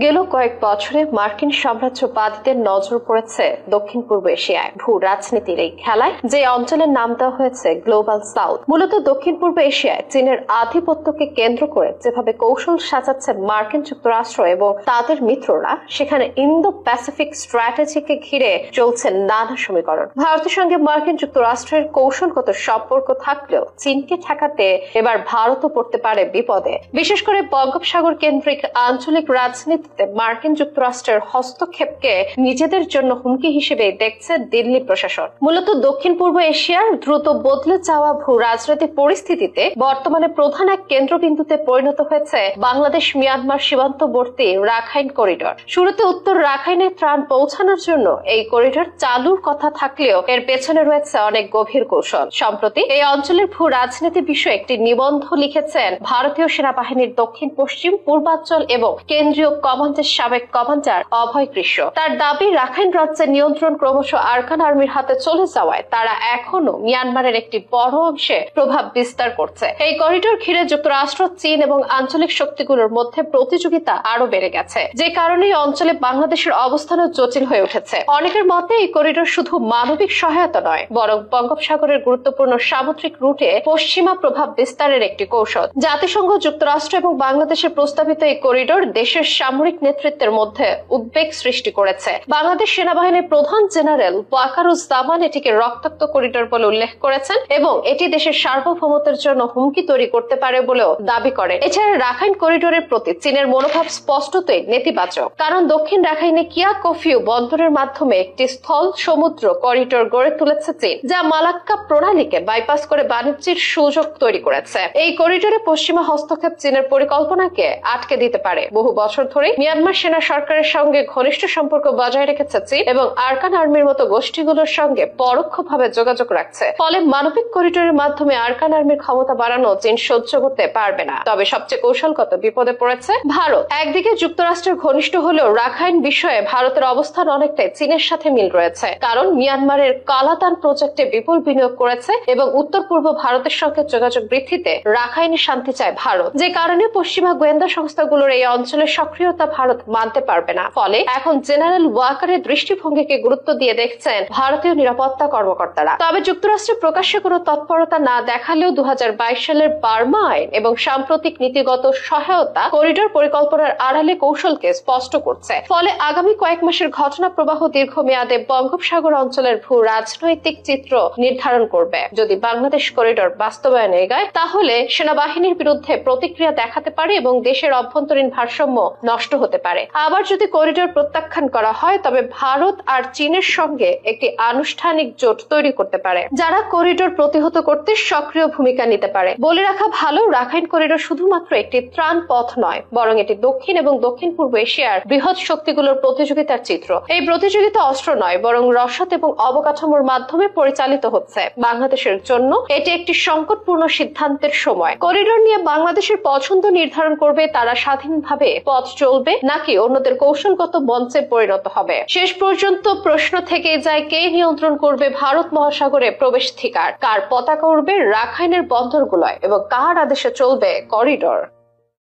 গেল কয়েক বছরে মার্কিন সাম্রাজ্যবাদীদের নজর পড়েছে দক্ষিণ পূর্ব এশিয়ায়। ভূ রাজনীতির এই খেলায় যে অঞ্চলের নাম দেওয়া হয়েছে গ্লোবাল সাউথ, মূলত দক্ষিণ পূর্ব এশিয়ায় চীনের আধিপত্যকে কেন্দ্র করে যেভাবে কৌশল সাজাচ্ছে মার্কিন যুক্তরাষ্ট্র এবং তাদের মিত্ররা, সেখানে ইন্দো প্যাসিফিক স্ট্র্যাটেজিকে ঘিরে চলছে নানা সমীকরণ। ভারতের সঙ্গে মার্কিন যুক্তরাষ্ট্রের কৌশলগত সম্পর্ক থাকলেও চীনকে ঠেকাতে এবার ভারতও পড়তে পারে বিপদে। বিশেষ করে বঙ্গোপসাগর কেন্দ্রিক আঞ্চলিক রাজনীতিতে মার্কিন যুক্তরাষ্ট্রের হস্তক্ষেপকে নিজেদের জন্য হুমকি হিসেবে দেখছে দিল্লি প্রশাসন। মূলত দক্ষিণ পূর্ব এশিয়ার দ্রুত বদলে যাওয়া ভূ রাজনৈতিক পরিস্থিতিতে বর্তমানে প্রধান এক কেন্দ্রবিন্দুতে পরিণত হয়েছে বাংলাদেশ মিয়ানমার সীমান্তবর্তী রাখাইন করিডোর। শুরুতে উত্তর রাখাইনে ত্রাণ পৌঁছানোর জন্য এই করিডোর চালুর কথা থাকলেও এর পেছনে রয়েছে অনেক গভীর কৌশল। সম্প্রতি এই অঞ্চলের ভূ রাজনীতি বিষয়ে একটি নিবন্ধ লিখেছেন ভারতীয় সেনাবাহিনীর দক্ষিণ পশ্চিম পূর্বাঞ্চল এবং কেন্দ্রীয় কমান্ডের সাবেক কমান্ডার অভয় কৃষ্ণ। তার দাবি, রাখাইন রাজ্যের নিয়ন্ত্রণ ক্রমশ আরাকান আর্মির হাতে চলে যাওয়ায় তারা এখনো মিয়ানমারের একটি বড় অংশে প্রভাব বিস্তার করছে। এই করিডোর ঘিরে যুক্তরাষ্ট্র, চীন এবং আঞ্চলিক শক্তিগুলোর মধ্যে প্রতিযোগিতা আরো বেড়ে গেছে, যে কারণে এই অঞ্চলে বাংলাদেশের অবস্থানও জটিল হয়ে উঠেছে। অনেকের মতে এই করিডোর শুধু মানবিক সহায়তা নয়, বরং বঙ্গোপসাগরের গুরুত্বপূর্ণ সামুদ্রিক রুটে পশ্চিমা প্রভাব বিস্তারের একটি কৌশল। জাতিসংঘ, যুক্তরাষ্ট্র এবং বাংলাদেশের প্রস্তাবিত এই করিডোর দেশের সামরিক নেতৃত্বের মধ্যে উদ্বেগ সৃষ্টি করেছে। বাংলাদেশ সেনাবাহিনীর প্রধান জেনারেল ওয়াকারুজ্জামান এটিকে রক্তাক্ত করিডোর বলে উল্লেখ করেছেন এবং এটি দেশের সার্বভৌমত্বের জন্য হুমকি তৈরি করতে পারে বলেও দাবি করেন। এছাড়া রাখাইন করিডোরের প্রতি চীনের মনোভাব স্পষ্টতই নেতিবাচক, কারণ দক্ষিণ রাখাইনে কিয়া কফিউ বন্দরের মাধ্যমে একটি স্থল সমুদ্র করিডোর গড়ে তুলেছে চীন, যা মালাক্কা প্রণালীকে বাইপাস করে বাণিজ্যের সুযোগ তৈরি করেছে। এই করিডোরে পশ্চিমা হস্তক্ষেপ চীনের পরিকল্পনাকে আটকে দিতে পারে। বহু বছর ধরে মিয়ানমার সেনা সরকারের সঙ্গে ঘনিষ্ঠ সম্পর্ক বজায় রেখেছে চীন এবং আরাকান আর্মির মতো গোষ্ঠীগুলোর সঙ্গে পরোক্ষভাবে যোগাযোগ রাখছে। ফলে মানবিক করিডোরের মাধ্যমে আরাকান আর্মির ক্ষমতা বাড়ানো চীন সহ্য করতে পারবে না। তবে সবচেয়ে কৌশলগত বিপদে পড়েছে ভারত। একদিকে যুক্তরাষ্ট্রের ঘনিষ্ঠ হলেও রাখাইন বিষয়ে ভারতের অবস্থান অনেকটাই চীনের সাথে মিল রয়েছে, কারণ মিয়ানমারের কালাতান প্রজেক্টে বিপুল বিনিয়োগ করেছে এবং উত্তর পূর্ব ভারতের সঙ্গে যোগাযোগ বৃদ্ধিতে রাখাইনে শান্তি চায় ভারত, যে কারণে পশ্চিমা গোয়েন্দা সংস্থাগুলোর এই অঞ্চলের সক্রিয়তা ভারত মানতে পারবে না। ফলে এখন জেনারেল ওয়াকারের দৃষ্টিভঙ্গিকে গুরুত্ব দিয়ে দেখছেন ভারতীয় নিরাপত্তা কর্মকর্তারা। তবে যুক্তরাষ্ট্রে প্রকাশ্যে কোনো তৎপরতা না দেখালেও 2022 সালের বার্মা আইন এবং সাম্প্রতিক নীতিগত সহায়তা করিডোর পরিকল্পনার আড়ালে কৌশলকে স্পষ্ট করছে। ফলে আগামী কয়েক মাসের ঘটনা প্রবাহ দীর্ঘমেয়াদে বঙ্গোপসাগর অঞ্চলের ভূ রাজনৈতিক চিত্র নির্ধারণ করবে। যদি বাংলাদেশ করিডোর বাস্তবায়নে এগায়, তাহলে সেনাবাহিনীর বিরুদ্ধে প্রতিক্রিয়া দেখাতে পারে এবং দেশের অভ্যন্তরীণ ভারসাম্য নষ্ট হতে পারে। আবার যদি করিডোর প্রত্যাখ্যান করা হয়, তবে ভারত আর চীনের সঙ্গে একটি আনুষ্ঠানিক জোট তৈরি করতে পারে, যারা করিডোর প্রতিহত করতে সক্রিয় ভূমিকা নিতে পারে। বলে রাখা ভালো, রাখাইন করিডোর শুধুমাত্র একটি ত্রাণ পথ নয়, বরং এটি দক্ষিণ এবং দক্ষিণ পূর্ব এশিয়ার বৃহৎ শক্তিগুলোর প্রতিযোগিতার চিত্র। এই প্রতিযোগিতা অস্ত্র নয়, বরং রসদ এবং অবকাঠামোর মাধ্যমে পরিচালিত হচ্ছে। বাংলাদেশের জন্য এটি একটি সংকটপূর্ণ সিদ্ধান্তের সময়। করিডোর নিয়ে বাংলাদেশের পছন্দ নির্ধারণ করবে তারা স্বাধীনভাবে পথ চলবে নাকি অন্যদের কৌশলগত মঞ্চে পরিণত হবে। শেষ পর্যন্ত প্রশ্ন থেকে যায়, কে নিয়ন্ত্রণ করবে ভারত মহাসাগরে প্রবেশাধিকার, কার পতাকা উড়বে রাখাইনের বন্দরগুলোয় এবং কার আদেশে চলবে করিডোর।